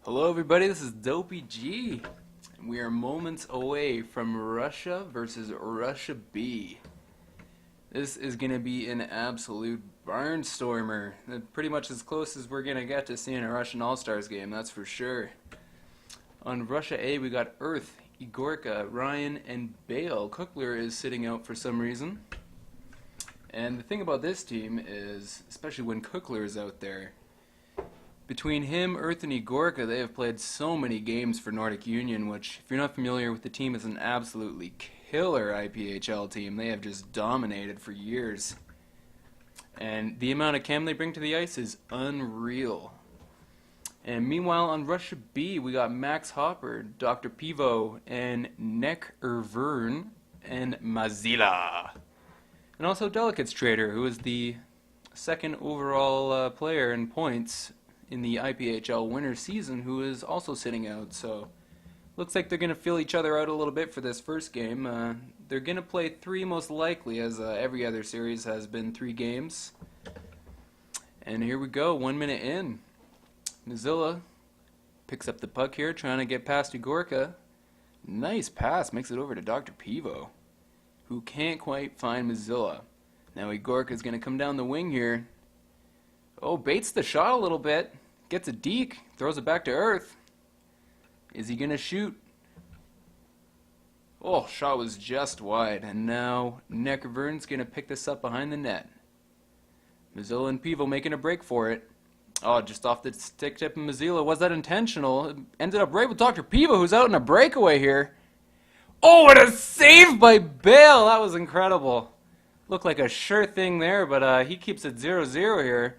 Hello everybody, this is Dopey G. We are moments away from Russia versus Russia B. This is going to be an absolute barnstormer. Pretty much as close as we're going to get to seeing a Russian All-Stars game, that's for sure. On Russia A, we got Earth, Igorka, Ryan, and Bale. Kukler is sitting out for some reason. And the thing about this team is, especially when Kukler is out there, between him, Earth, and Igorka, they have played so many games for Nordic Union, which, if you're not familiar with the team, is an absolutely killer IPHL team. They have just dominated for years. And the amount of chem they bring to the ice is unreal. And meanwhile, on Russia B, we got Max Hopper, Dr. Pivo, and Nek Ervern, and Mazila. And also Delicates Trader, who is the second overall player in points in the IPHL winter season, who is also sitting out. So looks like they're going to feel each other out a little bit for this first game. They're going to play three most likely, as every other series has been 3 games. And here we go, 1 minute in. Mazila picks up the puck here, trying to get past Igorka. Nice pass, makes it over to Dr. Pivo, who can't quite find Mazila. Now Igorka is going to come down the wing here. Oh, baits the shot a little bit. Gets a deke. Throws it back to Earth. Is he going to shoot? Oh, shot was just wide. And now Neckervern's going to pick this up behind the net. Mazila and Pivo making a break for it. Oh, just off the stick tip of Mazila. Was that intentional? It ended up right with Dr. Pivo, who's out in a breakaway here. Oh, what a save by Bale. That was incredible. Looked like a sure thing there, but he keeps it 0-0 here.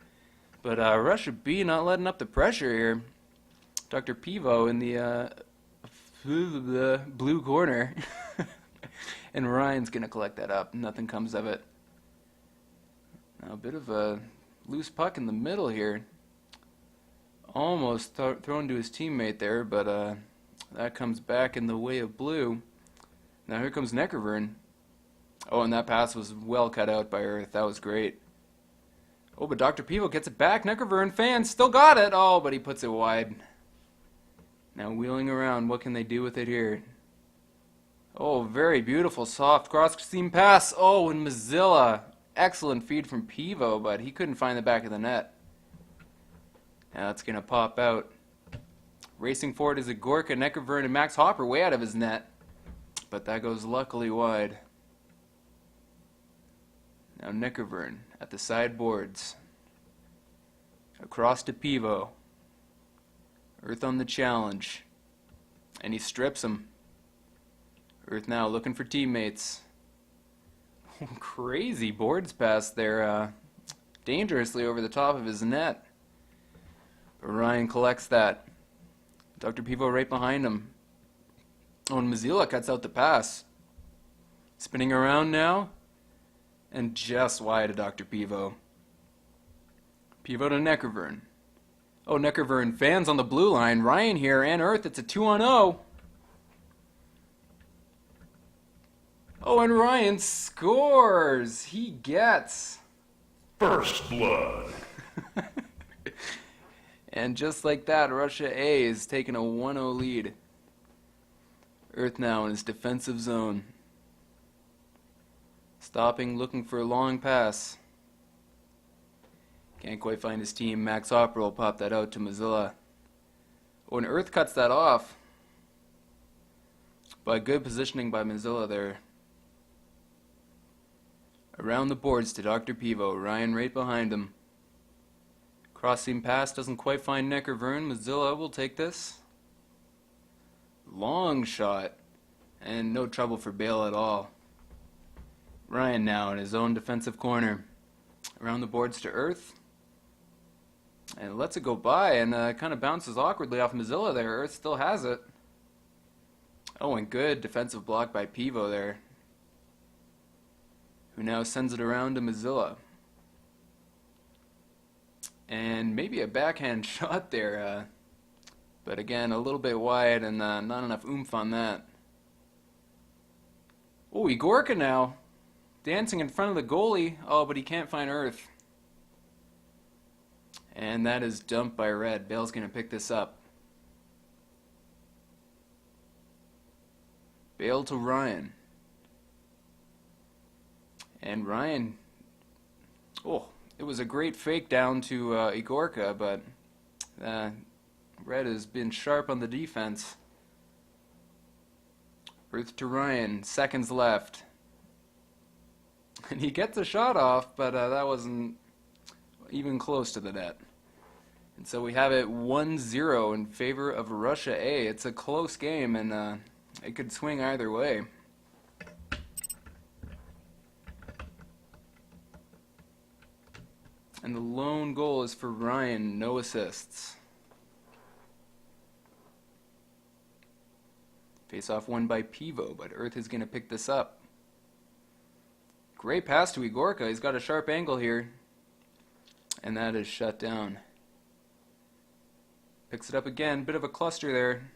But Russia B not letting up the pressure here. Dr. Pivo in the blue corner. And Ryan's going to collect that up. Nothing comes of it. Now a bit of a loose puck in the middle here. Almost thrown to his teammate there, but that comes back in the way of blue. Now here comes Neckervern. Oh, and that pass was well cut out by Earth. That was great. Oh, but Dr. Pivo gets it back. Neckervern fans still got it. Oh, but he puts it wide. Now wheeling around. What can they do with it here? Oh, very beautiful, soft cross-seam pass. Oh, and Mazila. Excellent feed from Pivo, but he couldn't find the back of the net. Now it's going to pop out. Racing forward is Igorka, Neckervern, and Max Hopper way out of his net. But that goes luckily wide. Now Neckervern at the sideboards. Across to Pivo. Earth on the challenge. And he strips him. Earth now looking for teammates. Crazy boards pass there. Dangerously over the top of his net. But Ryan collects that. Dr. Pivo right behind him. Oh, and Mazila cuts out the pass. Spinning around now. And just wide of Dr. Pivo. Pivo to Neckervern. Oh, Neckervern fans on the blue line. Ryan here and Earth. It's a 2-on-0. Oh, and Ryan scores. He gets First blood. And just like that, Russia A is taking a 1-0 lead. Earth now in his defensive zone. Stopping, looking for a long pass. Can't quite find his team. Max Hopper will pop that out to Mazila. Oh, and Earth cuts that off. But good positioning by Mazila there. Around the boards to Dr. Pivo. Ryan right behind him. Crossing pass doesn't quite find Neckervern. Mazila will take this. Long shot. And no trouble for Bale at all. Ryan now in his own defensive corner. Around the boards to Earth. And lets it go by and kind of bounces awkwardly off Mazila there. Earth still has it. Oh, and good defensive block by Pivo there. Who now sends it around to Mazila. And maybe a backhand shot there. But again, a little bit wide and not enough oomph on that. Oh, Igorka now. Dancing in front of the goalie. Oh, but he can't find Earth. And that is dumped by Red. Bale's going to pick this up. Bail to Ryan. And Ryan, oh, it was a great fake down to Igorka, but Red has been sharp on the defense. Earth to Ryan, seconds left. And he gets a shot off, but that wasn't even close to the net. And so we have it 1-0 in favor of Russia A. It's a close game, and it could swing either way. And the lone goal is for Ryan, no assists. Face-off won by Pivo, but Earth is going to pick this up. Great pass to Igorka. He's got a sharp angle here. And that is shut down. Picks it up again. Bit of a cluster there.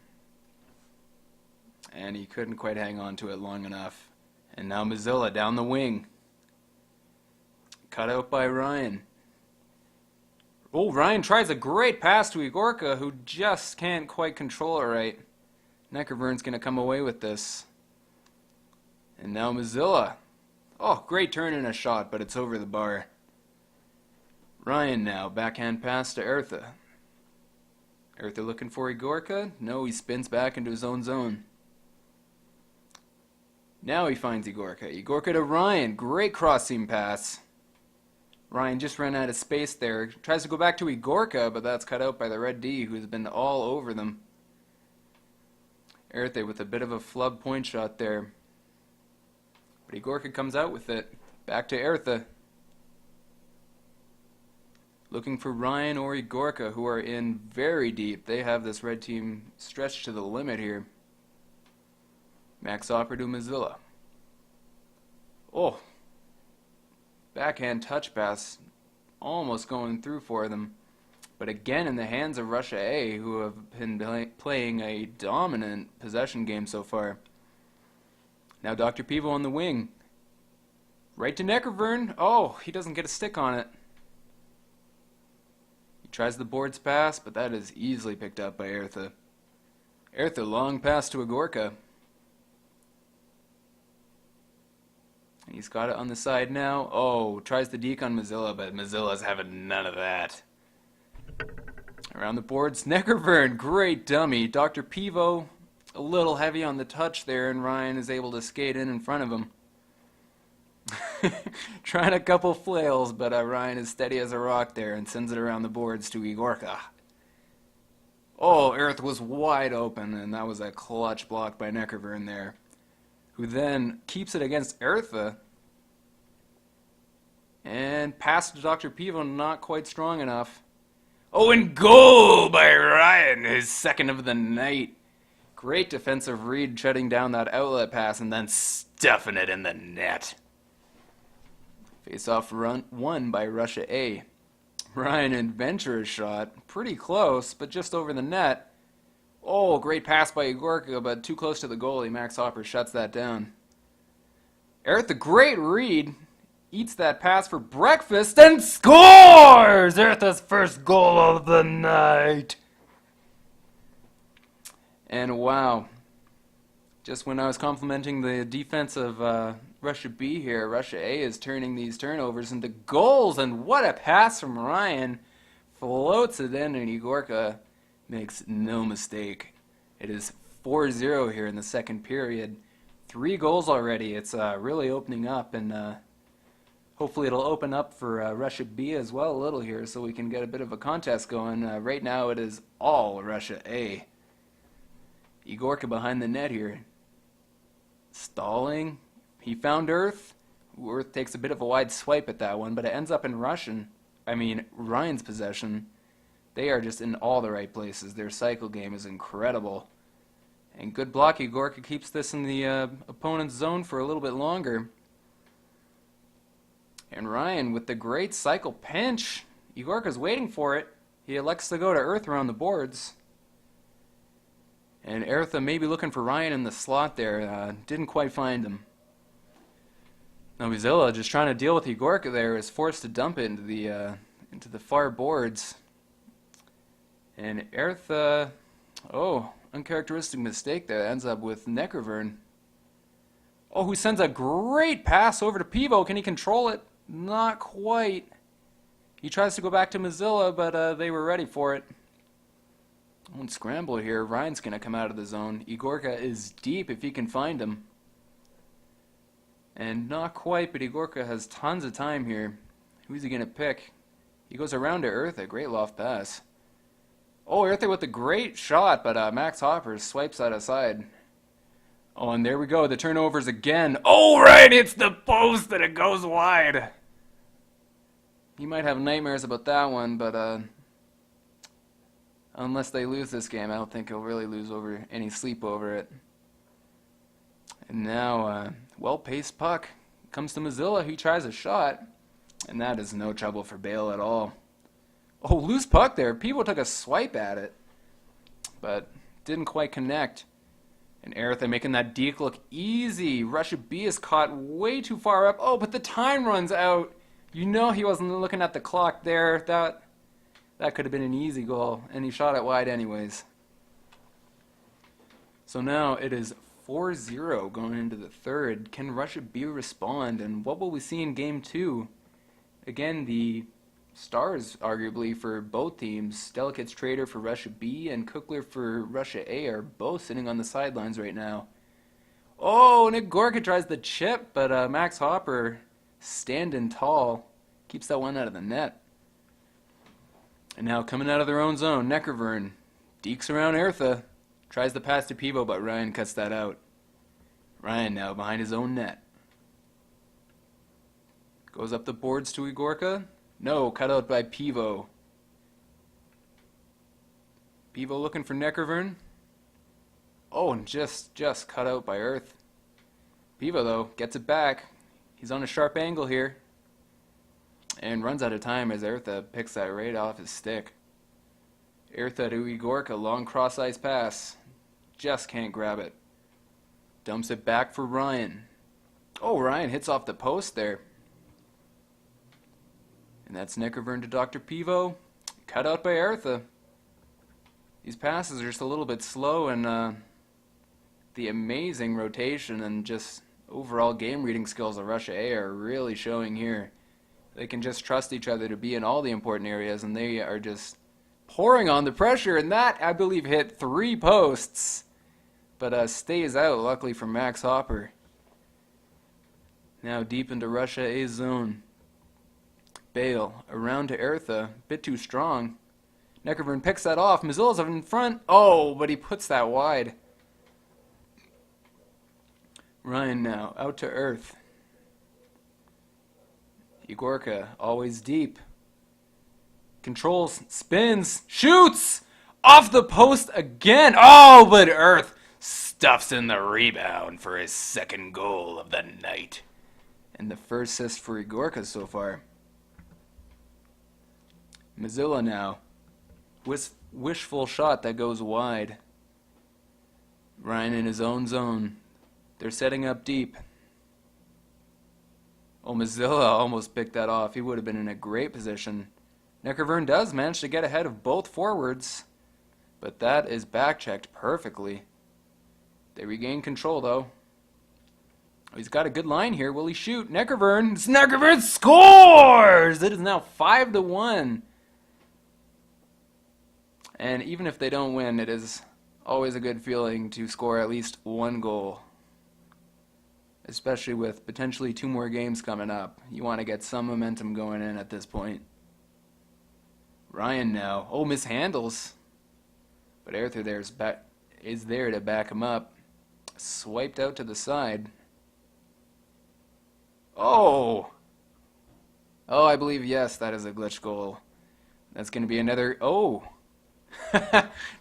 And he couldn't quite hang on to it long enough. And now Mazzilla down the wing. Cut out by Ryan. Oh, Ryan tries a great pass to Igorka, who just can't quite control it right. Neckarvern's going to come away with this. And now Mazzilla. Oh, great turn and a shot, but it's over the bar. Ryan now, backhand pass to Eartha. Eartha looking for Igorka. No, he spins back into his own zone. Now he finds Igorka. Igorka to Ryan. Great cross-seam pass. Ryan just ran out of space there. Tries to go back to Igorka, but that's cut out by the Red D, who's been all over them. Eartha with a bit of a flub point shot there. But Igorka comes out with it. Back to Eartha. Looking for Ryan or Igorka, who are in very deep. They have this red team stretched to the limit here. Max Opper to Mazzilla. Oh. Backhand touch pass. Almost going through for them. But again in the hands of Russia A, who have been playing a dominant possession game so far. Now Dr. Pivo on the wing. Right to Neckarvern. Oh, he doesn't get a stick on it. He tries the boards pass, but that is easily picked up by Eartha. Eartha, long pass to Igorka. He's got it on the side now. Oh, tries the deke on Mazzilla, but Mazzilla's having none of that. Around the boards, Neckarvern, great dummy. Dr. Pivo, a little heavy on the touch there, and Ryan is able to skate in front of him. Trying a couple flails, but Ryan is steady as a rock there and sends it around the boards to Igorka. Oh, Earth was wide open, and that was a clutch block by Neckarvern there, who then keeps it against Eartha. And pass to Dr. Pivo, not quite strong enough. Oh, and goal by Ryan, his second of the night. Great defensive read, shutting down that outlet pass and then stuffing it in the net. Face-off run won by Russia A. Ryan adventurous shot, pretty close, but just over the net. Oh, great pass by Igorka, but too close to the goalie. Max Hopper shuts that down. Earth, great read. Eats that pass for breakfast and scores! Eartha's first goal of the night. And wow. Just when I was complimenting the defense of Russia B here, Russia A is turning these turnovers into goals. And what a pass from Ryan. Floats it in, and Igorka makes no mistake. It is 4-0 here in the second period. 3 goals already. It's really opening up, and hopefully it'll open up for Russia B as well a little here, so we can get a bit of a contest going. Right now it is all Russia A. Igorka behind the net here. Stalling. He found Earth. Earth takes a bit of a wide swipe at that one, but it ends up in Ryan's possession. They are just in all the right places. Their cycle game is incredible. And good block. Igorka keeps this in the opponent's zone for a little bit longer. And Ryan with the great cycle pinch. Igorka's waiting for it. He elects to go to Earth around the boards. And Eartha maybe looking for Ryan in the slot there. Didn't quite find him. Now Mazzilla, just trying to deal with Igorka there, is forced to dump it into the far boards. And Eartha, oh, uncharacteristic mistake there. Ends up with Neckarvern. Oh, who sends a great pass over to Pivo. Can he control it? Not quite. He tries to go back to Mozilla, but they were ready for it. One scramble here. Ryan's going to come out of the zone. Igorka is deep if he can find him. And not quite, but Igorka has tons of time here. Who's he going to pick? He goes around to Eartha. Great loft pass. Oh, Eartha with a great shot, but Max Hopper swipes that aside. Oh, and there we go. The turnovers again. Oh, right! It's the post and it goes wide. He might have nightmares about that one, but unless they lose this game, I don't think he'll really lose over any sleep over it. And now, well-paced puck comes to Mozilla. He tries a shot, and that is no trouble for Bale at all. Oh, loose puck there. People took a swipe at it, but didn't quite connect. And Eartha making that deke look easy. Russia B is caught way too far up. Oh, but the time runs out. You know he wasn't looking at the clock there. That could have been an easy goal, and he shot it wide anyways. So now it is 4-0 going into the third. Can Russia B respond, and what will we see in Game 2? Again, the stars, arguably, for both teams, Delicate's Trader for Russia B and Cookler for Russia A, are both sitting on the sidelines right now. Oh, Nick Gorka tries the chip, but Max Hopper, standing tall, keeps that one out of the net. And now coming out of their own zone, Neckarvern dekes around Eartha, tries the pass to Pivo, but Ryan cuts that out. Ryan now behind his own net. Goes up the boards to Igorka. No, cut out by Pivo. Pivo looking for Neckarvern. Oh, and just cut out by Earth. Pivo, though, gets it back. He's on a sharp angle here. And runs out of time as Eartha picks that right off his stick. Eartha to Igorka, long cross-ice pass. Just can't grab it. Dumps it back for Ryan. Oh, Ryan hits off the post there. And that's Neckarvern to Dr. Pivo. Cut out by Eartha. These passes are just a little bit slow, and the amazing rotation and just overall game reading skills of Russia A are really showing here. They can just trust each other to be in all the important areas, and they are just pouring on the pressure, and that, I believe, hit 3 posts, but stays out, luckily for Max Hopper. Now deep into Russia A's zone. Bale around to Eartha, bit too strong. Neckarvern picks that off. Mazilla's in front. Oh, but he puts that wide. Ryan now out to Earth. Igorka always deep. Controls, spins, shoots! Off the post again! Oh, but Earth stuffs in the rebound for his second goal of the night. And the first assist for Igorka so far. Mozilla now. Wishful shot that goes wide. Ryan in his own zone. They're setting up deep. Oh, Mozilla almost picked that off. He would have been in a great position. Neckarvern does manage to get ahead of both forwards, but that is back-checked perfectly. They regain control, though. Oh, he's got a good line here. Will he shoot? Neckarvern scores! It is now 5-1. And even if they don't win, it is always a good feeling to score at least 1 goal. Especially with potentially 2 more games coming up. You want to get some momentum going in at this point. Ryan now. Oh, mishandles. But Eartha is there to back him up. Swiped out to the side. Oh! Oh, I believe, yes, that is a glitch goal. That's going to be another... Oh!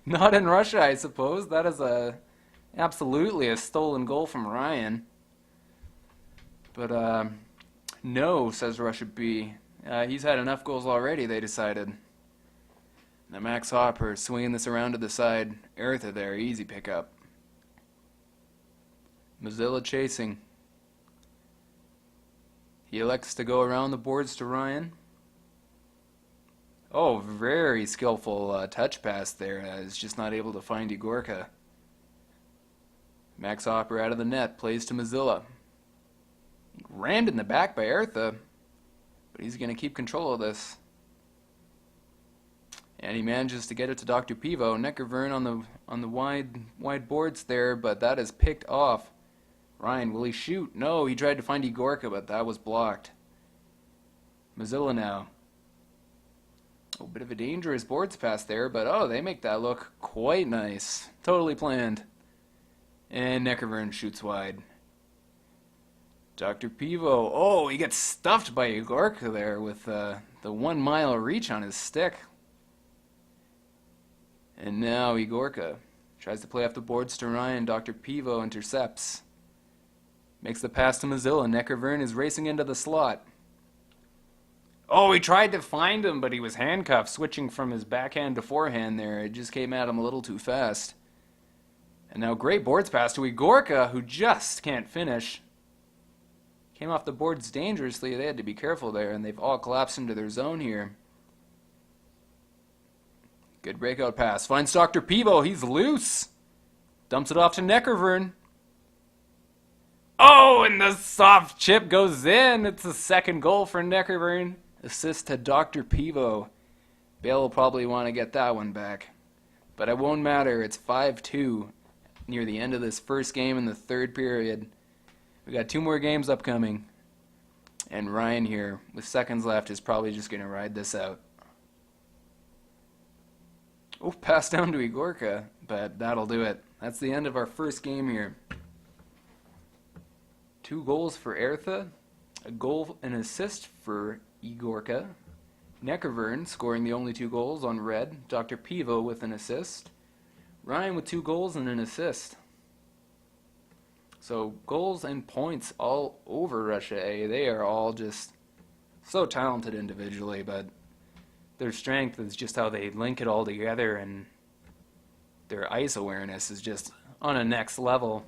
Not in Russia, I suppose. That is absolutely a stolen goal from Ryan. But, no, says Russia B. He's had enough goals already, they decided. Now Max Hopper swinging this around to the side. Eartha there, easy pickup. Mozilla chasing. He elects to go around the boards to Ryan. Oh, very skillful touch pass there. He's just not able to find Igorka. Max Hopper out of the net, plays to Mozilla. Rammed in the back by Eartha, but he's going to keep control of this. And he manages to get it to Dr. Pivo. Neckarvern on the wide boards there, but that is picked off. Ryan, will he shoot? No, he tried to find Igorka, but that was blocked. Mozilla now. A bit of a dangerous boards pass there, but oh, they make that look quite nice. Totally planned. And Neckarvern shoots wide. Dr. Pivo, oh, he gets stuffed by Igorka there with the 1 mile reach on his stick. And now Igorka tries to play off the boards to Ryan. Dr. Pivo intercepts. Makes the pass to Mozilla. Neckarvern is racing into the slot. Oh, he tried to find him, but he was handcuffed, switching from his backhand to forehand there. It just came at him a little too fast. And now great boards pass to Igorka, who just can't finish. Came off the boards dangerously. They had to be careful there, and they've all collapsed into their zone here. Good breakout pass. Finds Dr. Pivo. He's loose. Dumps it off to Neckarvern. Oh, and the soft chip goes in. It's the second goal for Neckarvern. Assist to Dr. Pivo. Bale will probably want to get that one back. But it won't matter. It's 5-2 near the end of this first game in the third period. We got 2 more games upcoming. And Ryan here, with seconds left, is probably just going to ride this out. Oh, pass down to Igorka, but that'll do it. That's the end of our first game here. 2 goals for Eartha, a goal and assist for Igorka. Neckarvern scoring the only 2 goals on red. Dr. Pivo with an assist. Ryan with 2 goals and an assist. So goals and points all over Russia A. They are all just so talented individually, but their strength is just how they link it all together, and their ice awareness is just on a next level.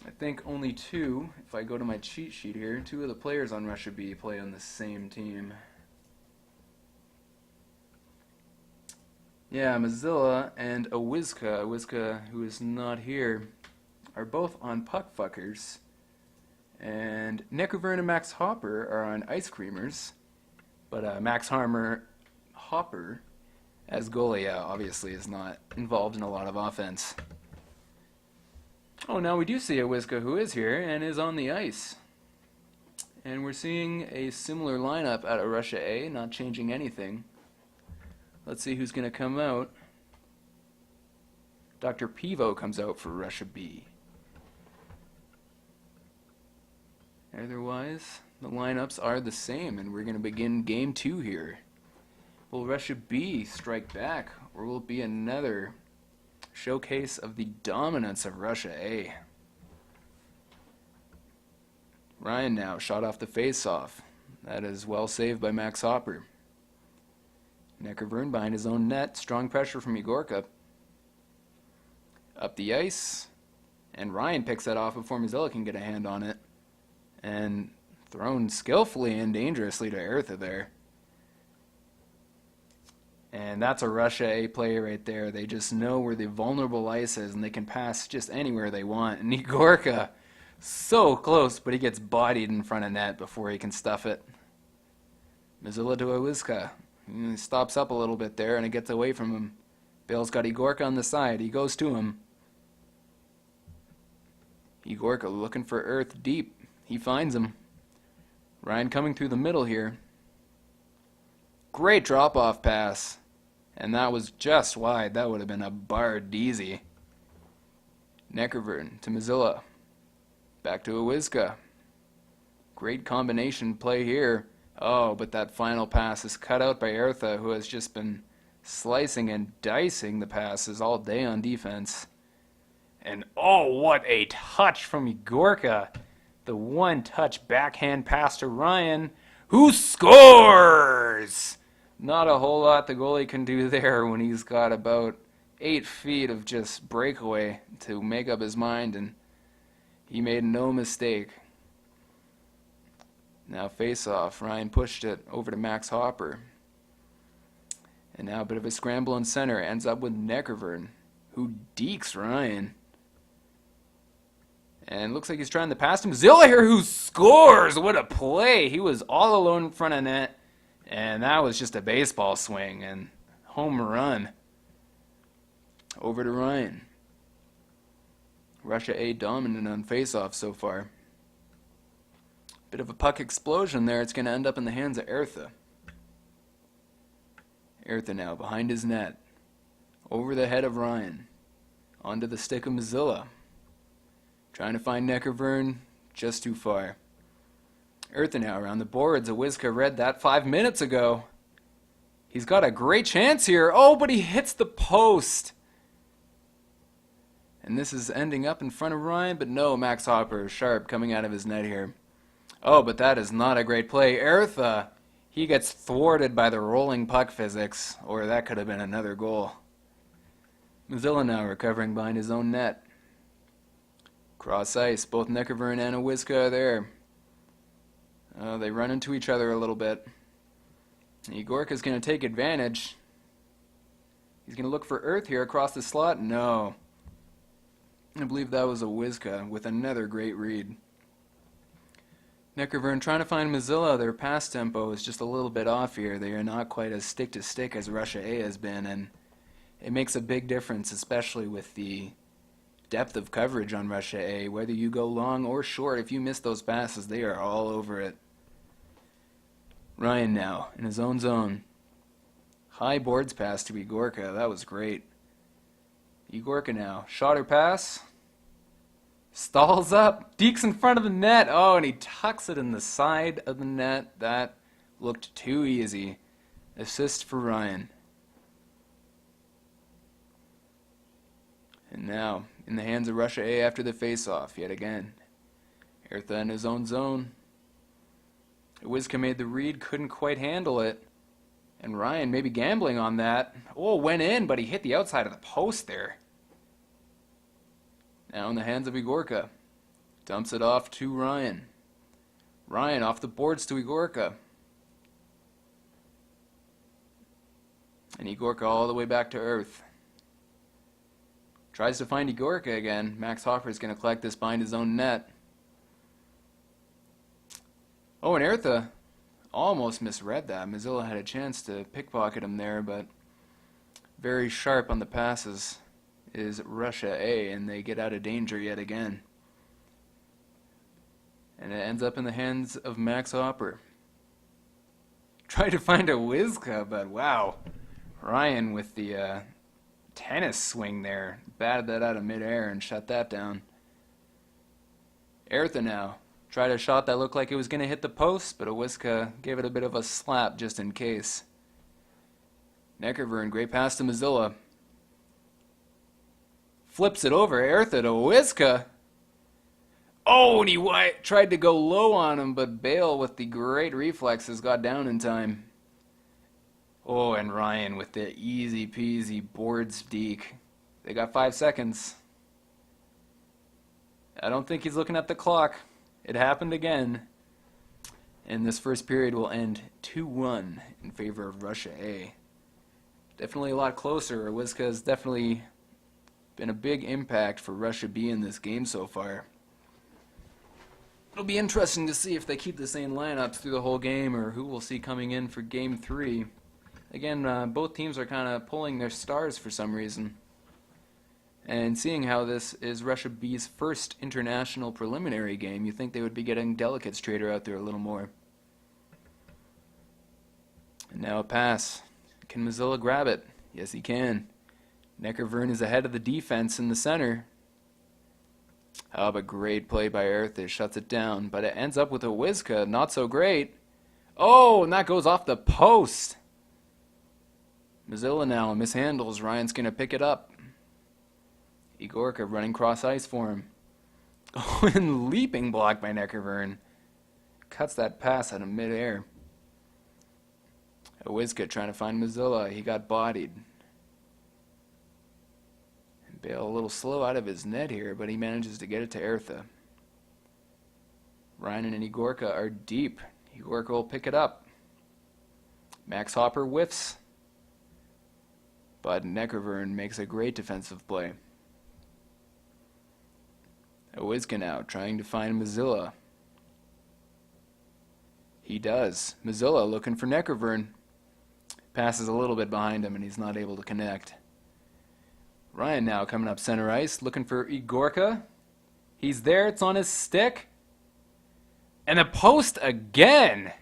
I think only 2, if I go to my cheat sheet here, 2 of the players on Russia B play on the same team. Yeah, Mozilla and Awizka, who is not here, are both on Puckfuckers. And Neckarvern and Max Hopper are on Ice Creamers. But Max Hopper, as goalie, obviously is not involved in a lot of offense. Oh, now we do see Awizka, who is here and is on the ice. And we're seeing a similar lineup out of Russia A, not changing anything. Let's see who's going to come out. Dr. Pivo comes out for Russia B. Otherwise, the lineups are the same, and we're going to begin game 2 here. Will Russia B strike back, or will it be another showcase of the dominance of Russia A? Ryan now shot off the face-off. That is well saved by Max Hopper. Neckarvern behind his own net. Strong pressure from Igorka. Up the ice. And Ryan picks that off before Mozilla can get a hand on it. And thrown skillfully and dangerously to Eartha there. And that's a Russia A play right there. They just know where the vulnerable ice is, and they can pass just anywhere they want. And Igorka, so close, but he gets bodied in front of net before he can stuff it. Mozilla to Awizka. He stops up a little bit there, and it gets away from him. Bale's got Igorka on the side. He goes to him. Igorka looking for Earth deep. He finds him. Ryan coming through the middle here. Great drop-off pass. And that was just wide. That would have been a bar deezy. Neckarvern to Mozilla. Back to Awizka. Great combination play here. Oh, but that final pass is cut out by Eartha, who has just been slicing and dicing the passes all day on defense. And oh, what a touch from Igorka. The one-touch backhand pass to Ryan, who scores! Not a whole lot the goalie can do there when he's got about 8 feet of just breakaway to make up his mind, and he made no mistake. Now face-off. Ryan pushed it over to Max Hopper. And now a bit of a scramble in center. Ends up with Neckarvern, who dekes Ryan. And looks like he's trying to pass him. Zilla here who scores! What a play! He was all alone in front of net. And that was just a baseball swing. And home run. Over to Ryan. Russia A dominant on faceoff so far. Bit of a puck explosion there. It's going to end up in the hands of Ertha. Ertha now behind his net. Over the head of Ryan. Onto the stick of Mazzilla. Trying to find Neckarvern. Just too far. Ertha now around the boards. Awizka read that 5 minutes ago. He's got a great chance here. Oh, but he hits the post. And this is ending up in front of Ryan. But no, Max Hopper sharp coming out of his net here. Oh, but that is not a great play. Ertha, he gets thwarted by the rolling puck physics. Or that could have been another goal. Mazzilla now recovering behind his own net. Cross ice. Both Neckarvern and Awizka are there. They run into each other a little bit. Igorka's going to take advantage. He's going to look for Earth here across the slot. No. I believe that was Awizka with another great read. Neckarvern trying to find Mazzilla. Their pass tempo is just a little bit off here. They are not quite as stick-to-stick as Russia A has been, and it makes a big difference, especially with the depth of coverage on Russia A. Whether you go long or short, if you miss those passes, they are all over it. Ryan now in his own zone. High boards pass to Igorka. That was great. Igorka now. Shot or pass. Stalls up. Deeks in front of the net. Oh, and he tucks it in the side of the net. That looked too easy. Assist for Ryan. And now, in the hands of Russia A after the face-off, yet again. Ertha in his own zone. Awizka made the read, couldn't quite handle it. And Ryan maybe gambling on that. Oh, went in, but he hit the outside of the post there. Now in the hands of Igorka. Dumps it off to Ryan. Ryan off the boards to Igorka. And Igorka all the way back to Earth. Tries to find Igorka again. Max Hopper is going to collect this behind his own net. Oh, and Ertha almost misread that. Mazzilla had a chance to pickpocket him there, but very sharp on the passes is Russia A, and they get out of danger yet again. And it ends up in the hands of Max Hopper. Tried to find Awizka, but wow. Ryan with the tennis swing there. Batted that out of midair and shut that down. Ertha now. Tried a shot that looked like it was going to hit the post, but Awizka gave it a bit of a slap just in case. Neckarvern, great pass to Mazzilla. Flips it over. Ertha to Awizka. Oh, and he tried to go low on him, but Bale with the great reflexes got down in time. Oh, and Ryan with the easy peasy boards deke. They got 5 seconds. I don't think he's looking at the clock. It happened again. And this first period will end 2-1 in favor of Russia A. Definitely a lot closer. Awizka has definitely been a big impact for Russia B in this game so far. It'll be interesting to see if they keep the same lineups through the whole game or who we'll see coming in for Game 3. Again, both teams are kind of pulling their stars for some reason. And seeing how this is Russia B's first international preliminary game, you think they would be getting Delicates Trader out there a little more. And now a pass. Can Mazzilla grab it? Yes, he can. Neckarvern is ahead of the defense in the center. Oh, but great play by Ertha. Shuts it down. But it ends up with Awizka. Not so great. Oh, and that goes off the post. Mazzilla now mishandles. Ryan's going to pick it up. Igorka running cross ice for him. Oh, and leaping block by Neckarvern. Cuts that pass out of midair. Awizka trying to find Mazzilla. He got bodied. And Bale a little slow out of his net here, but he manages to get it to Ertha. Ryan and Igorka are deep. Igorka will pick it up. Max Hopper whiffs. But Neckarvern makes a great defensive play. Owizka now trying to find Mozilla. He does. Mozilla looking for Necrovern. Passes a little bit behind him and he's not able to connect. Ryan now coming up center ice looking for Igorka. He's there. It's on his stick. And the post again.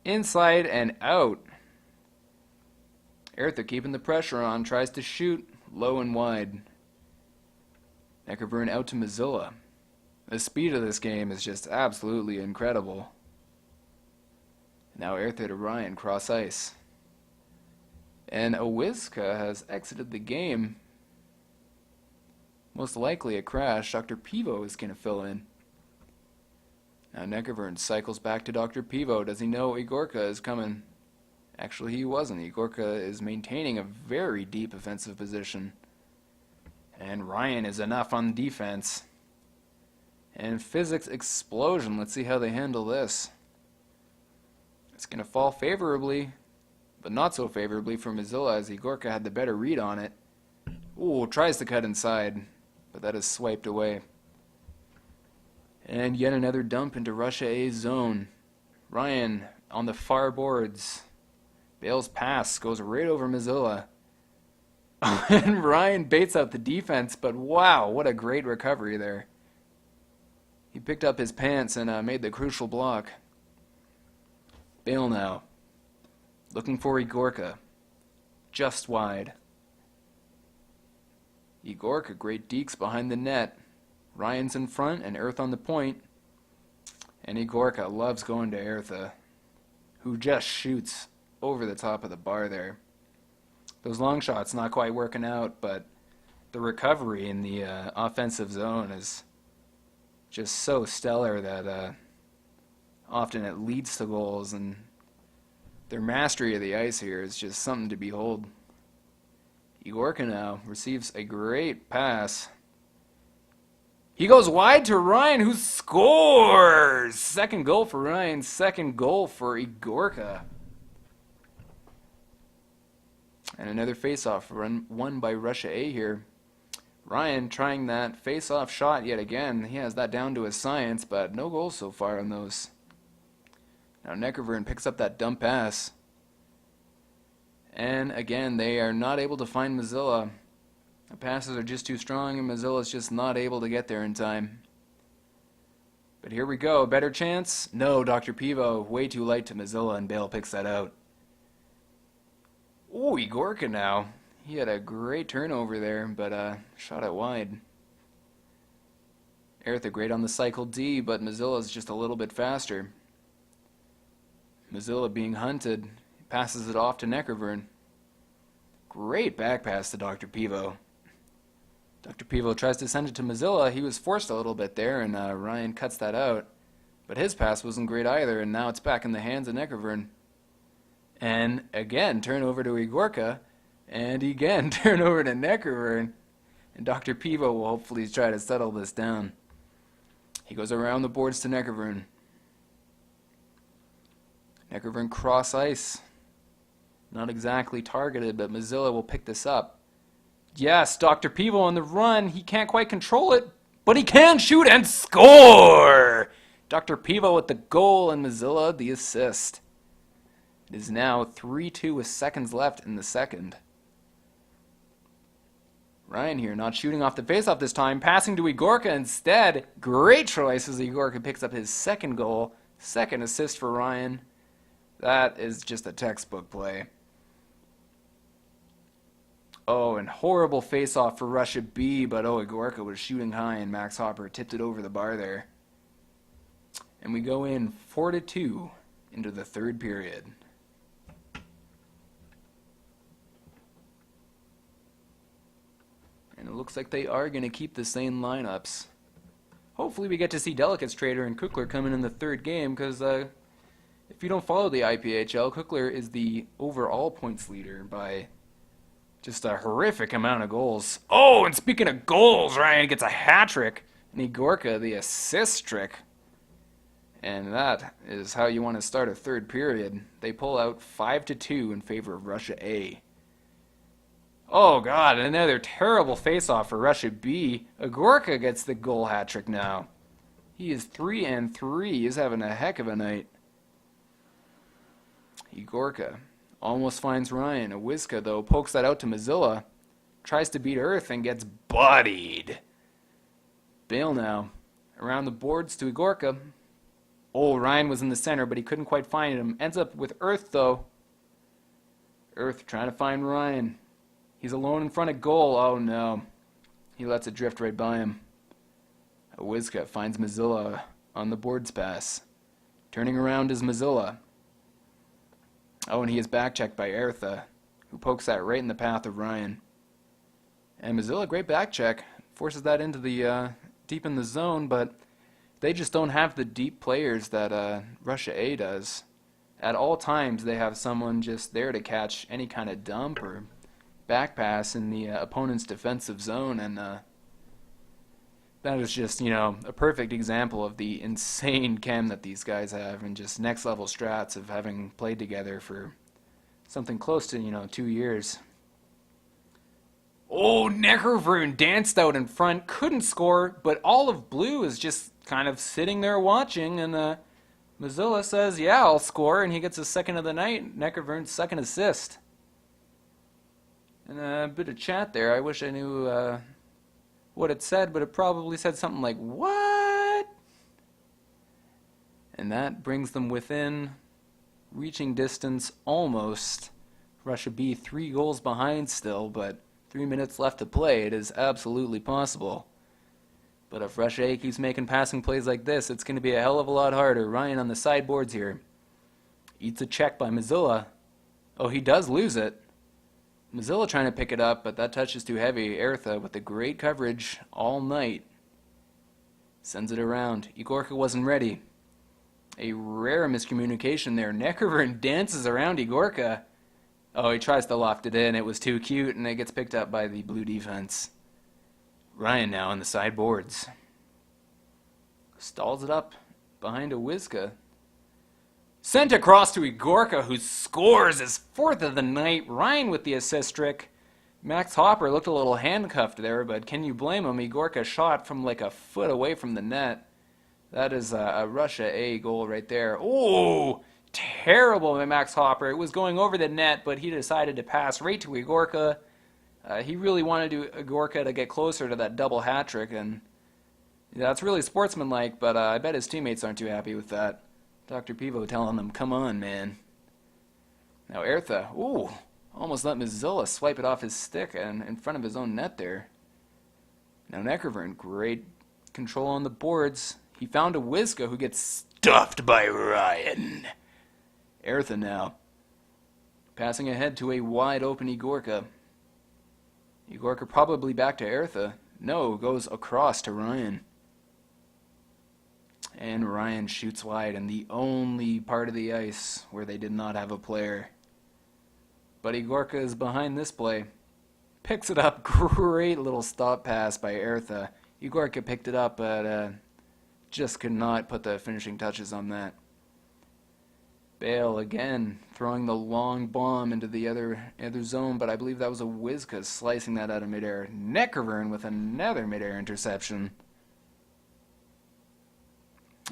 Inside and out. Eartha keeping the pressure on. Tries to shoot low and wide. Necrovern out to Mozilla. The speed of this game is just absolutely incredible. Now Eartha to Ryan, cross ice. And Owizka has exited the game. Most likely a crash. Dr. Pivo is going to fill in. Now Necrovern cycles back to Dr. Pivo. Does he know Igorka is coming? Actually, he wasn't. Igorka is maintaining a very deep offensive position. And Ryan is enough on defense. And physics explosion. Let's see how they handle this. It's going to fall favorably, but not so favorably for Mozilla as Igorka had the better read on it. Ooh, tries to cut inside, but that is swiped away. And yet another dump into Russia A's zone. Ryan on the far boards. Bale's pass goes right over Mozilla. And Ryan baits out the defense, but wow, what a great recovery there. He picked up his pants and made the crucial block. Bale now, looking for Igorka, just wide. Igorka, great dekes behind the net. Ryan's in front and Eartha on the point. And Igorka loves going to Eartha, who just shoots over the top of the bar there. Those long shots not quite working out, but the recovery in the offensive zone is just so stellar that often it leads to goals, and their mastery of the ice here is just something to behold. Igorka now receives a great pass. He goes wide to Ryan, who scores! Second goal for Ryan, second goal for Igorka. And another face-off won by Russia A here. Ryan trying that face-off shot yet again. He has that down to a science, but no goals so far on those. Now Necrovern picks up that dump pass. And again, they are not able to find Mozilla. The passes are just too strong and Mozilla's just not able to get there in time. But here we go, better chance? No, Dr. Pivo, way too light to Mozilla, and Bale picks that out. Ooh, Igorka now. He had a great turnover there, but shot it wide. Eartha great on the cycle D, but Mozilla's just a little bit faster. Mozilla being hunted, passes it off to Necrovern. Great back pass to Dr. Pivo. Dr. Pivo tries to send it to Mozilla. He was forced a little bit there, and Ryan cuts that out. But his pass wasn't great either, and now it's back in the hands of Necrovern. And again, turn over to Igorka, and again, turn over to Necrovern. And Dr. Pivo will hopefully try to settle this down. He goes around the boards to Necrovern. Necrovern cross ice. Not exactly targeted, but Mozilla will pick this up. Yes, Dr. Pivo on the run. He can't quite control it, but he can shoot and score! Dr. Pivo with the goal and Mozilla the assist. It is now 3-2 with seconds left in the second. Ryan here not shooting off the faceoff this time, passing to Igorka instead. Great choice as Igorka picks up his second goal, second assist for Ryan. That is just a textbook play. Oh, and horrible face-off for Russia B, but Igorka was shooting high and Max Hopper tipped it over the bar there. And we go in 4-2 into the third period. And it looks like they are going to keep the same lineups. Hopefully we get to see Delicates Trader and Kukler coming in the third game, because if you don't follow the IPHL, Kukler is the overall points leader by just a horrific amount of goals. Oh, and speaking of goals, Ryan gets a hat trick. And Igorka the assist trick. And that is how you want to start a third period. They pull out 5-2 in favor of Russia A. Oh god, another terrible face-off for Russia B. Igorka gets the goal hat trick now. He is 3-3. He's having a heck of a night. Igorka almost finds Ryan. Awizka, though, pokes that out to Mazilla. Tries to beat Earth and gets bodied. Bale now. Around the boards to Igorka. Oh, Ryan was in the center, but he couldn't quite find him. Ends up with Earth, though. Earth trying to find Ryan. He's alone in front of goal. Oh, no. He lets it drift right by him. Awizka finds Mazilla on the boards pass. Turning around is Mazilla. Oh, and he is back-checked by Ertha, who pokes that right in the path of Ryan. And Mazilla, great back-check. Forces that into the deep in the zone, but they just don't have the deep players that Russia A does. At all times, they have someone just there to catch any kind of dump or back pass in the opponent's defensive zone, and that is just, a perfect example of the insane chem that these guys have, and just next level strats of having played together for something close to, 2 years. Oh, Neckarvern danced out in front, couldn't score, but all of blue is just kind of sitting there watching, and Mazilla says, yeah, I'll score, and he gets his second of the night, Neckarvern's second assist. And a bit of chat there. I wish I knew what it said, but it probably said something like, what? And that brings them within reaching distance almost. Russia B 3 goals behind still, but 3 minutes left to play. It is absolutely possible. But if Russia A keeps making passing plays like this, it's going to be a hell of a lot harder. Ryan on the sideboards here. Eats a check by Mazilla. Oh, he does lose it. Mazilla trying to pick it up, but that touch is too heavy. Ertha with the great coverage all night. Sends it around. Igorka wasn't ready. A rare miscommunication there. Neckarvern dances around Igorka. Oh, he tries to loft it in. It was too cute, and it gets picked up by the blue defense. Ryan now on the sideboards. Stalls it up behind Awizka. Sent across to Igorka, who scores his fourth of the night. Ryan with the assist trick. Max Hopper looked a little handcuffed there, but can you blame him? Igorka shot from like a foot away from the net. That is a Russia A goal right there. Oh, terrible by Max Hopper. It was going over the net, but he decided to pass right to Igorka. He really wanted Igorka to get closer to that double hat trick, and that's really sportsmanlike, but I bet his teammates aren't too happy with that. Dr. Pivo telling them, come on, man. Now Ertha, ooh, almost let Mazilla swipe it off his stick and in front of his own net there. Now Neckarvern, great control on the boards. He found Awizka, who gets stuffed by Ryan. Ertha now, passing ahead to a wide open Igorka. Igorka probably back to Ertha. No, goes across to Ryan. And Ryan shoots wide in the only part of the ice where they did not have a player. But Igorka is behind this play. Picks it up. Great little stop pass by Ertha. Igorka picked it up, but just could not put the finishing touches on that. Bale again throwing the long bomb into the other zone, but I believe that was Awizka slicing that out of midair. Neckarvern with another midair interception.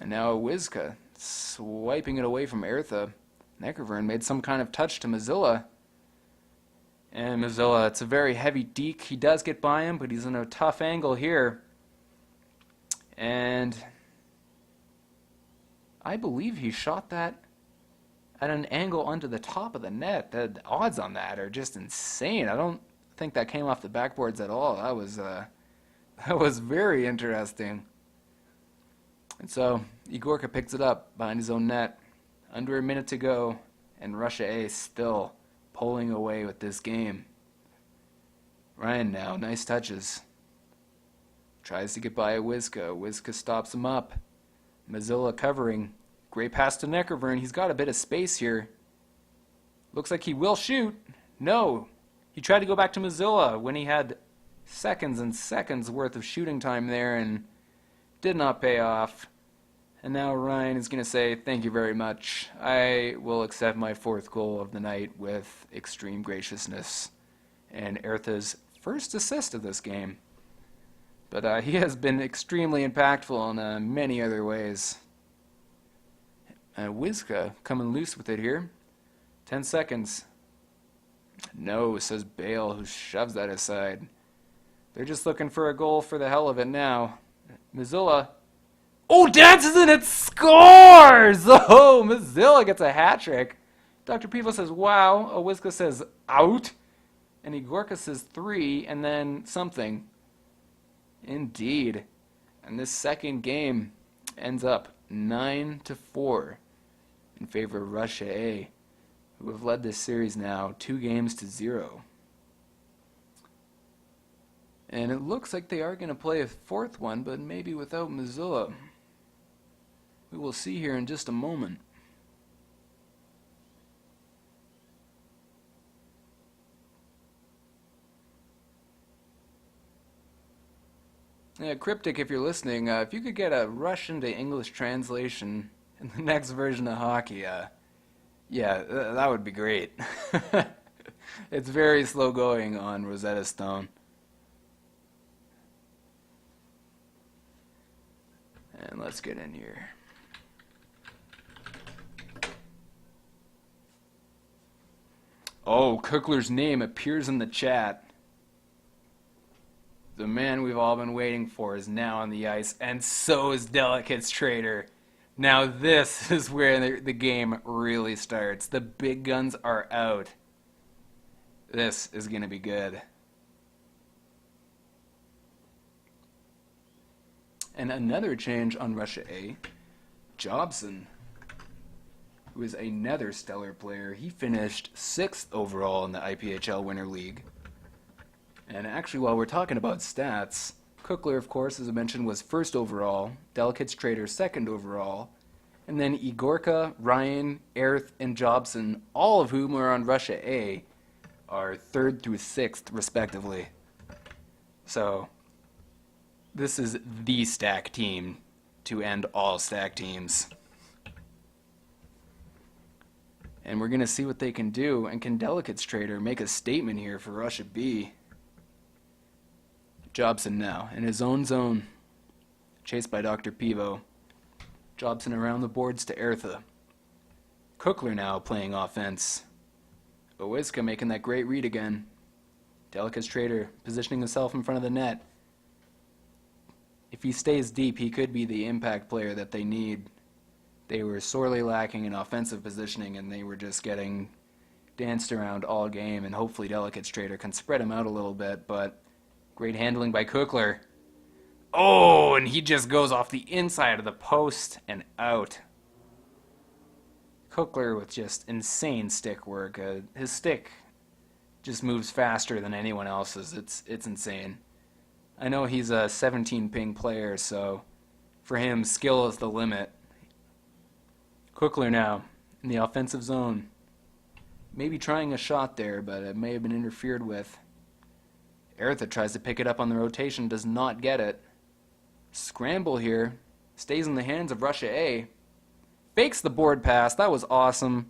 And now Awizka swiping it away from Ertha. Neckarvern made some kind of touch to Mazilla. And Mazilla, it's a very heavy deke. He does get by him, but he's in a tough angle here. And I believe he shot that at an angle onto the top of the net. The odds on that are just insane. I don't think that came off the backboards at all. That was very interesting. And so Igorka picks it up behind his own net. Under a minute to go, and Russia A still pulling away with this game. Ryan now, nice touches. Tries to get by Awizka. Awizka stops him up. Mazilla covering. Great pass to Neckarvern. He's got a bit of space here. Looks like he will shoot. No. He tried to go back to Mazilla when he had seconds and seconds worth of shooting time there and did not pay off. And now Ryan is going to say, thank you very much. I will accept my fourth goal of the night with extreme graciousness. and Ertha's first assist of this game. But he has been extremely impactful in many other ways. Wizka coming loose with it here. 10 seconds. No, says Bale, who shoves that aside. They're just looking for a goal for the hell of it now. Mazzilla. Oh, dances and it scores! Oh, Mazzilla gets a hat trick. Dr. Pivo says, wow. Wizka says, out. And Igorka says 3, and then something. Indeed. And this second game ends up 9-4 in favor of Russia A, who have led this series now 2-0. And it looks like they are going to play a fourth one, but maybe without Mazzilla. We will see here in just a moment. Yeah, Cryptic, if you're listening, if you could get a Russian to English translation in the next version of hockey, yeah, that would be great. It's very slow going on Rosetta Stone. And let's get in here. Oh, Kukler's name appears in the chat. The man we've all been waiting for is now on the ice, and so is Delicate's Trader. Now this is where the game really starts. The big guns are out. This is going to be good. And another change on Russia A. Jobson, who is another stellar player, he finished 6th overall in the IPHL Winter League. And actually, while we're talking about stats, Kukler, of course, as I mentioned, was 1st overall, Delicate's Trader 2nd overall, and then Igorka, Ryan, Erth, and Jobson, all of whom are on Russia A, are 3rd through 6th, respectively. So, this is the stack team to end all stack teams. And we're going to see what they can do, and can Delicate's Trader make a statement here for Russia B? Jobson now, in his own zone, chased by Dr. Pivo. Jobson around the boards to Ertha. Kukler now playing offense. Owiska making that great read again. Delicate's Trader positioning himself in front of the net. If he stays deep, he could be the impact player that they need. They were sorely lacking in offensive positioning, and they were just getting danced around all game, and hopefully Delicate's Trader can spread him out a little bit, but great handling by Kukler. Oh, and he just goes off the inside of the post and out. Kukler with just insane stick work. His stick just moves faster than anyone else's. It's insane. I know he's a 17 ping player, so for him, skill is the limit. Kukler now in the offensive zone. Maybe trying a shot there, but it may have been interfered with. Ertha tries to pick it up on the rotation, does not get it. Scramble here. Stays in the hands of Russia A. Fakes the board pass. That was awesome.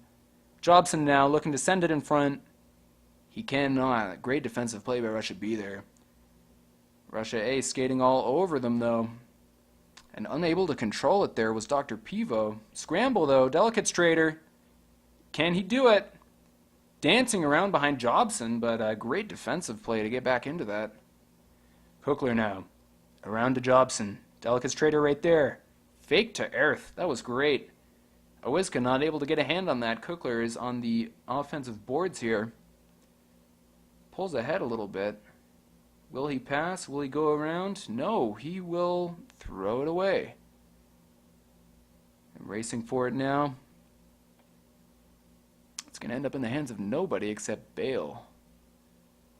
Jobson now looking to send it in front. He cannot. Great defensive play by Russia B there. Russia A skating all over them, though. And unable to control it there was Dr. Pivo. Scramble, though. Delicate's Trader. Can he do it? Dancing around behind Jobson, but a great defensive play to get back into that. Kukler now. Around to Jobson. Delicate's Trader right there. Fake to Erth. That was great. Owiska not able to get a hand on that. Kukler is on the offensive boards here. Pulls ahead a little bit. Will he pass? Will he go around? No, he will throw it away. Racing for it now. It's going to end up in the hands of nobody except Bale,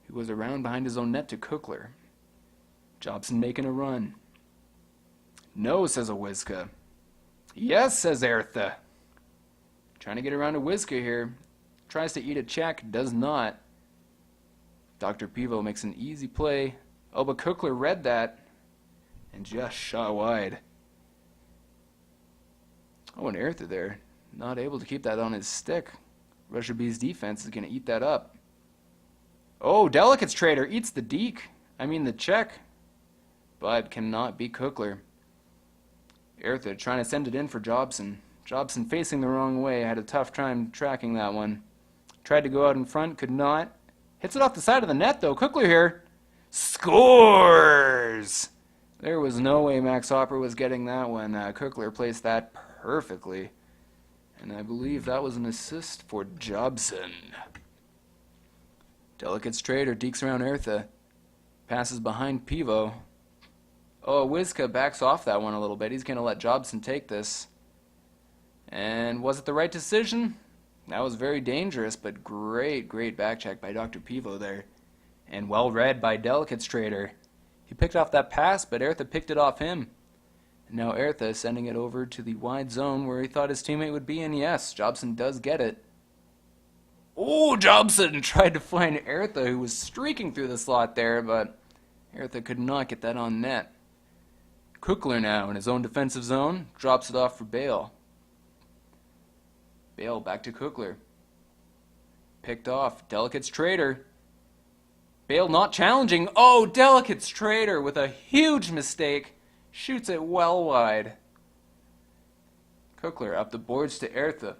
who was around behind his own net to Kukler. Jobson making a run. No, says Owiska. Yes, says Ertha. Trying to get around to Owiska here. Tries to eat a check, does not. Dr. Pivo makes an easy play. Oh, but Kukler read that and just shot wide. Oh, and Ertha there. Not able to keep that on his stick. Russia B's defense is going to eat that up. Oh, Delicate's Trader eats the the check, but cannot beat Cookler. Eartha trying to send it in for Jobson. Jobson facing the wrong way, had a tough time tracking that one. Tried to go out in front, could not. Hits it off the side of the net though. Cookler here. Scores! There was no way Max Hopper was getting that one. Cookler placed that perfectly. And I believe that was an assist for Jobson. Delicate's Trader dekes around Eartha. Passes behind Pivo. Oh, Wizka backs off that one a little bit. He's going to let Jobson take this. And was it the right decision? That was very dangerous, but great back check by Dr. Pivo there. And well read by Delicate's Trader. He picked off that pass, but Eartha picked it off him. And now Eartha is sending it over to the wide zone where he thought his teammate would be, and yes, Jobson does get it. Oh, Jobson tried to find Eartha, who was streaking through the slot there, but Eartha could not get that on net. Cookler now in his own defensive zone, drops it off for Bale. Bale back to Cookler. Picked off. Delicate's Trader. Bale not challenging. Oh, Delicate's Trader with a huge mistake. Shoots it well wide. Cookler up the boards to Eartha.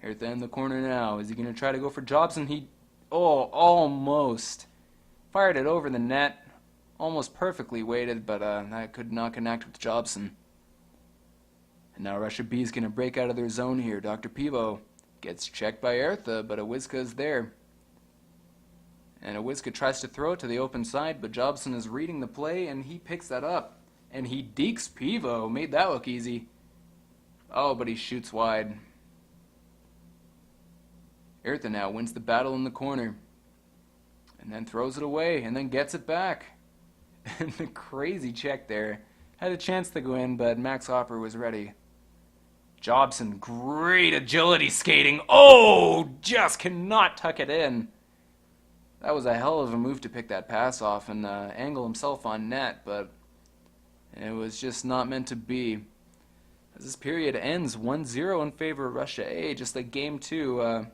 Eartha in the corner now. Is he going to try to go for Jobson? Almost. Fired it over the net. Almost perfectly weighted, but that could not connect with Jobson. And now Russia B is going to break out of their zone here. Dr. Pivo gets checked by Eartha, but Awizka is there. And Awizka tries to throw it to the open side, but Jobson is reading the play, and he picks that up. And he dekes Pivo. Made that look easy. Oh, but he shoots wide. Eartha now wins the battle in the corner. And then throws it away, and then gets it back. And the crazy check there. Had a chance to go in, but Max Hopper was ready. Jobson, great agility skating. Oh, just cannot tuck it in. That was a hell of a move to pick that pass off and angle himself on net, but it was just not meant to be. As this period ends 1-0 in favor of Russia A, just like game 2.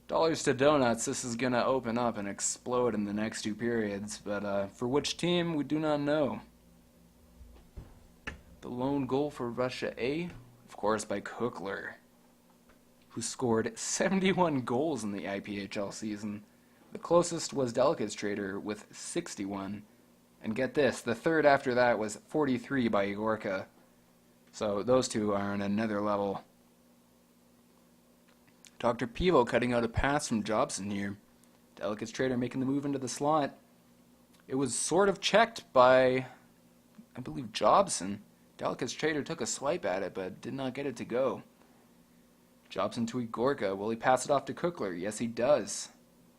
Dollars to donuts, this is going to open up and explode in the next 2 periods, but for which team, we do not know. The lone goal for Russia A, of course, by Cookler, who scored 71 goals in the IPHL season. The closest was Delicate's Trader with 61. And get this, the third after that was 43 by Igorka. So those two are on another level. Dr. Pivo cutting out a pass from Jobson here. Delicate's Trader making the move into the slot. It was sort of checked by, I believe, Jobson. Delicate's Trader took a swipe at it, but did not get it to go. Jobson to Igorka. Will he pass it off to Cookler? Yes, he does.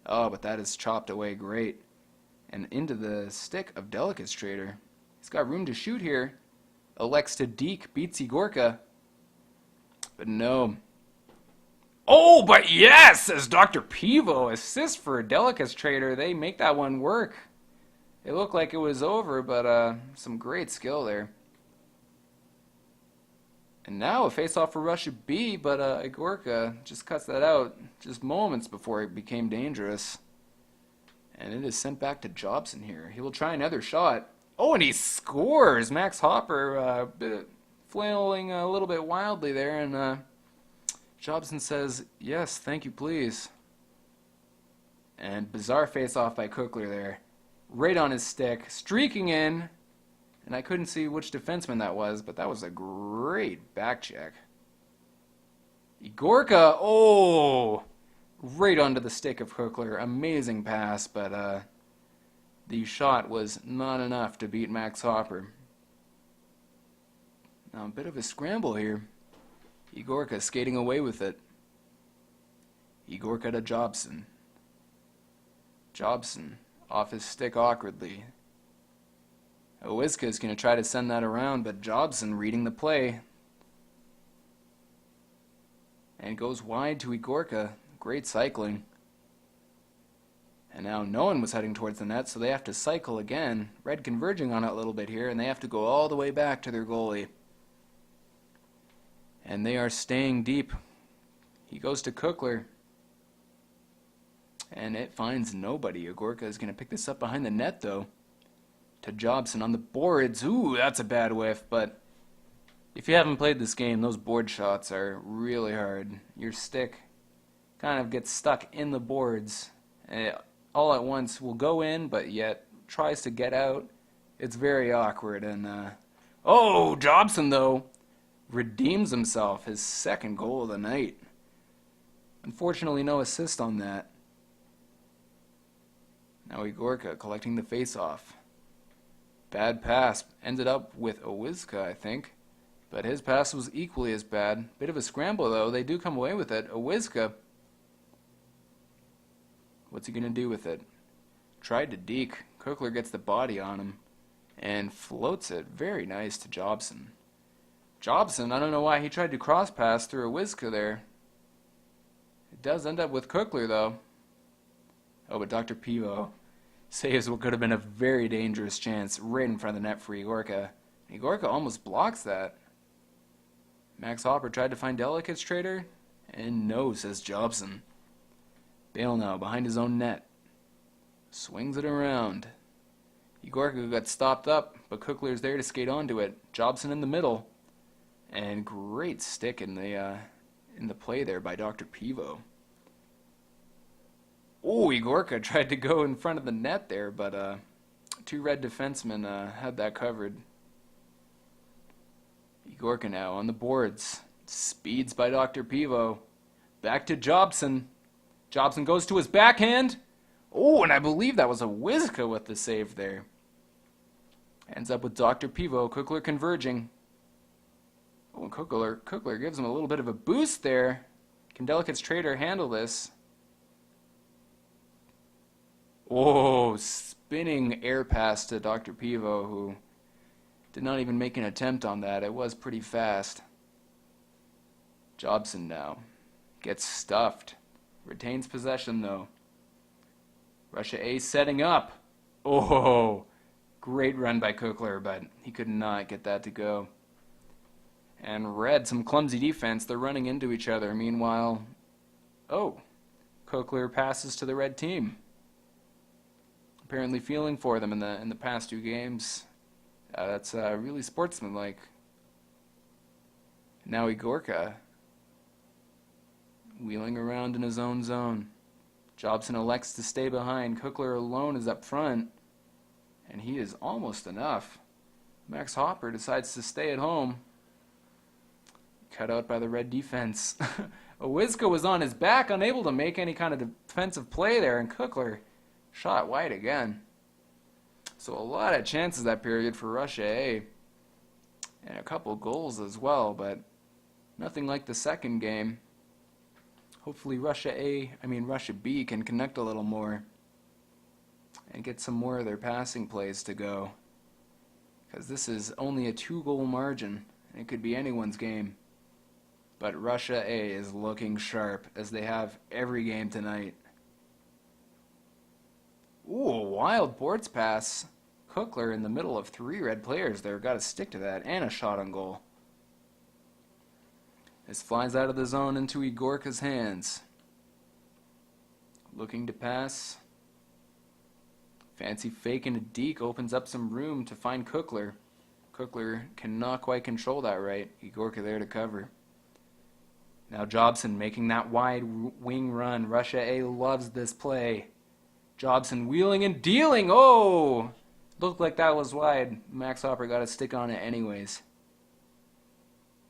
Oh, but that is chopped away great. And into the stick of Delicate's Trader. He's got room to shoot here. Elects to deke, beats Igorka. But no. Oh, but yes, as Dr. Pivo assists for Delicate's Trader. They make that one work. It looked like it was over, but some great skill there. And now a face-off for Russia B, but Igorka just cuts that out just moments before it became dangerous. And it is sent back to Jobson here. He will try another shot. Oh, and he scores! Max Hopper flailing a little bit wildly there, and Jobson says, yes, thank you, please. And bizarre face-off by Cookler there. Right on his stick, streaking in. And I couldn't see which defenseman that was, but that was a great back check. Igorka, oh! Right onto the stick of Cookler. Amazing pass, but the shot was not enough to beat Max Hopper. Now a bit of a scramble here. Igorka skating away with it. Igorka to Jobson. Jobson off his stick awkwardly. Awizka is going to try to send that around, but Jobson reading the play. And goes wide to Igorka. Great cycling. And now no one was heading towards the net, so they have to cycle again. Red converging on it a little bit here, and they have to go all the way back to their goalie. And they are staying deep. He goes to Cookler. And it finds nobody. Igorka is going to pick this up behind the net, though. To Jobson on the boards. Ooh, that's a bad whiff, but if you haven't played this game, those board shots are really hard. Your stick kind of gets stuck in the boards. And it, all at once will go in, but yet tries to get out. It's very awkward. And, oh, Jobson, though, redeems himself. His second goal of the night. Unfortunately, no assist on that. Now Igorka collecting the face-off. Bad pass. Ended up with Owizka, I think. But his pass was equally as bad. Bit of a scramble, though. They do come away with it. Owizka. What's he going to do with it? Tried to deke. Kukler gets the body on him. And floats it. Very nice to Jobson. Jobson, I don't know why he tried to cross-pass through Owizka there. It does end up with Kukler, though. Oh, but Dr. Pivo saves what could have been a very dangerous chance right in front of the net for Igorka. Igorka almost blocks that. Max Hopper tried to find Delicate's Trader, and no, says Jobson. Bale now behind his own net. Swings it around. Igorka got stopped up, but Kukler's there to skate onto it. Jobson in the middle. And great stick in the play there by Dr. Pivo. Oh, Igorka tried to go in front of the net there, but two red defensemen had that covered. Igorka now on the boards. Speeds by Dr. Pivo. Back to Jobson. Jobson goes to his backhand. Oh, and I believe that was Owizka with the save there. Ends up with Dr. Pivo. Kukler converging. Oh, and Kukler gives him a little bit of a boost there. Can Delicate's Trader handle this? Oh, spinning air pass to Dr. Pivo, who did not even make an attempt on that. It was pretty fast. Jobson now gets stuffed. Retains possession, though. Russia A setting up. Oh, great run by Kukler, but he could not get that to go. And Red, some clumsy defense. They're running into each other. Meanwhile, oh, Kukler passes to the Red team. Apparently feeling for them in the past two games. That's really sportsmanlike. Now Igorka wheeling around in his own zone. Jobson elects to stay behind. Kukler alone is up front, and he is almost enough. Max Hopper decides to stay at home. Cut out by the Red defense. Owizka was on his back, unable to make any kind of defensive play there, and Kukler shot wide again. So a lot of chances that period for Russia A. And a couple goals as well, but nothing like the second game. Hopefully Russia B can connect a little more and get some more of their passing plays to go. Because this is only a 2-goal margin, and it could be anyone's game. But Russia A is looking sharp, as they have every game tonight. Ooh, a wild boards pass. Kukler in the middle of 3 Red players there. Got to stick to that. And a shot on goal. This flies out of the zone into Igorka's hands. Looking to pass. Fancy fake and a deke opens up some room to find Kukler. Kukler cannot quite control that right. Igorka there to cover. Now Jobson making that wide wing run. Russia A loves this play. Jobson wheeling and dealing. Oh! Looked like that was wide. Max Hopper got a stick on it anyways.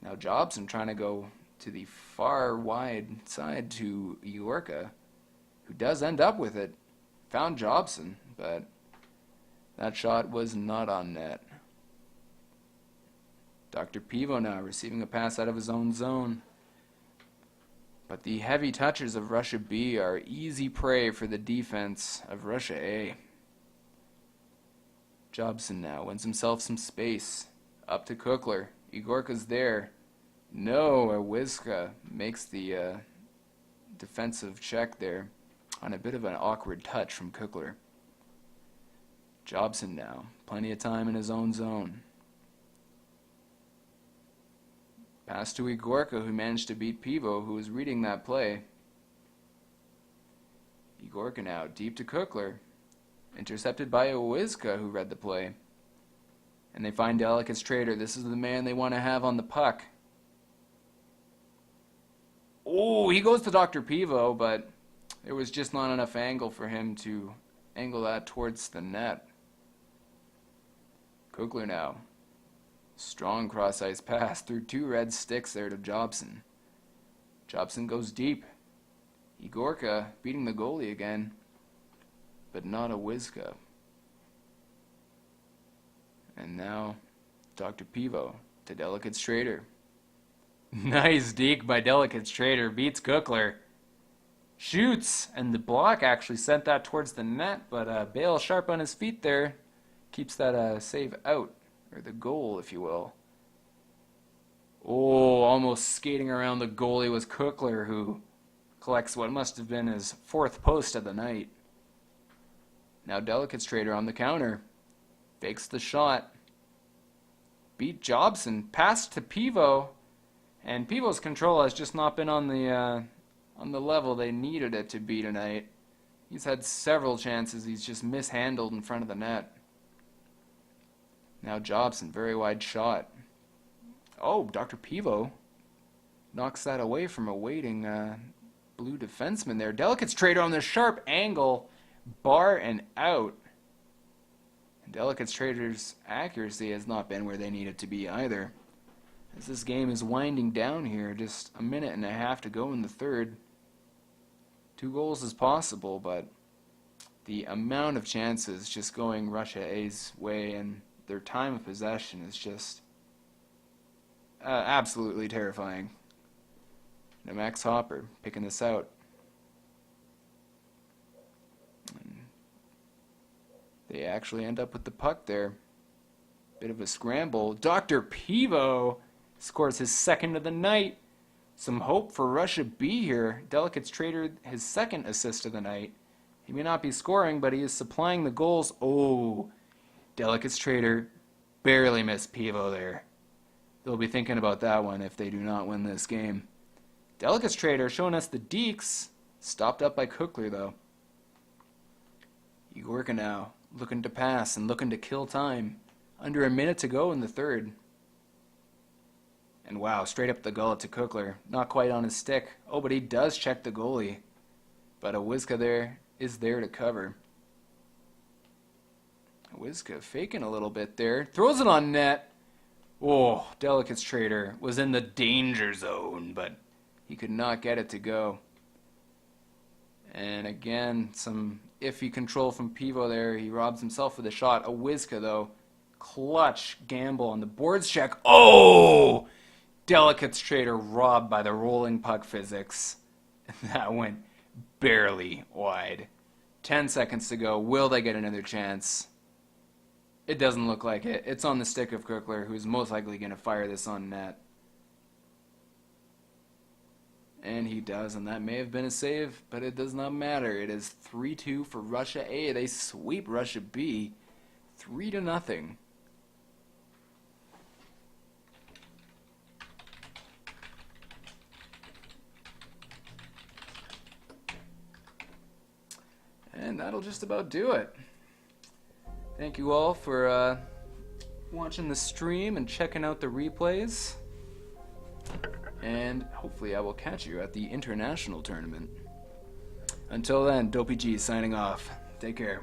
Now Jobson trying to go to the far wide side to Igorka, who does end up with it. Found Jobson, but that shot was not on net. Dr. Pivo now receiving a pass out of his own zone. But the heavy touches of Russia B are easy prey for the defense of Russia A. Jobson now wins himself some space. Up to Kukler. Igorka's there. No, Owizka makes the defensive check there on a bit of an awkward touch from Kukler. Jobson now. Plenty of time in his own zone. Pass to Igorka, who managed to beat Pivo, who was reading that play. Igorka now, deep to Kukler. Intercepted by Owizka, who read the play. And they find Delicate's Trader. This is the man they want to have on the puck. Oh, he goes to Dr. Pivo, but there was just not enough angle for him to angle that towards the net. Kukler now. Strong cross-ice pass through two red sticks there to Jobson. Jobson goes deep. Igorka beating the goalie again, but not Owizka. And now Dr. Pivo to Delicate's Trader. Nice deke by Delicate's Trader. Beats Kukler. Shoots, and the block actually sent that towards the net, but Bale sharp on his feet there. Keeps that save out, or the goal, if you will. Oh, almost skating around the goalie was Kukler, who collects what must have been his fourth post of the night. Now Delicate's Trader on the counter. Fakes the shot. Beat Jobson. Pass to Pivo. And Pivo's control has just not been on the level they needed it to be tonight. He's had several chances he's just mishandled in front of the net. Now Jobson, very wide shot. Oh, Dr. Pivo knocks that away from a waiting blue defenseman there. Delicate's Trader on the sharp angle, bar and out. And Delicate's Trader's accuracy has not been where they need it to be either. As this game is winding down here, just a minute and a half to go in the third. 2 goals is possible, but the amount of chances just going Russia A's way and their time of possession is just absolutely terrifying. Now Max Hopper picking this out. And they actually end up with the puck there. Bit of a scramble. Dr. Pivo scores his second of the night. Some hope for Russia B here. Delicate's Trader his second assist of the night. He may not be scoring, but he is supplying the goals. Oh, Delicate's Trader barely missed Pivo there. They'll be thinking about that one if they do not win this game. Delicate's Trader showing us the deeks. Stopped up by Kukler, though. Igorka now looking to pass and looking to kill time. Under a minute to go in the third. And wow, straight up the gullet to Kukler. Not quite on his stick. Oh, but he does check the goalie. But Owizka there is there to cover. Owizka faking a little bit there. Throws it on net. Oh, Delicate's Trader was in the danger zone, but he could not get it to go. And again, some iffy control from Pivo there. He robs himself with a shot. Owizka, though, clutch gamble on the boards check. Oh! Delicate's Trader robbed by the rolling puck physics. That went barely wide. 10 seconds to go. Will they get another chance? It doesn't look like it. It's on the stick of Kukler, who's most likely going to fire this on net. And he does, and that may have been a save, but it does not matter. It is 3-2 for Russia A. They sweep Russia B 3-0. And that'll just about do it. Thank you all for watching the stream and checking out the replays. And hopefully I will catch you at the international tournament. Until then, Dopey G signing off. Take care.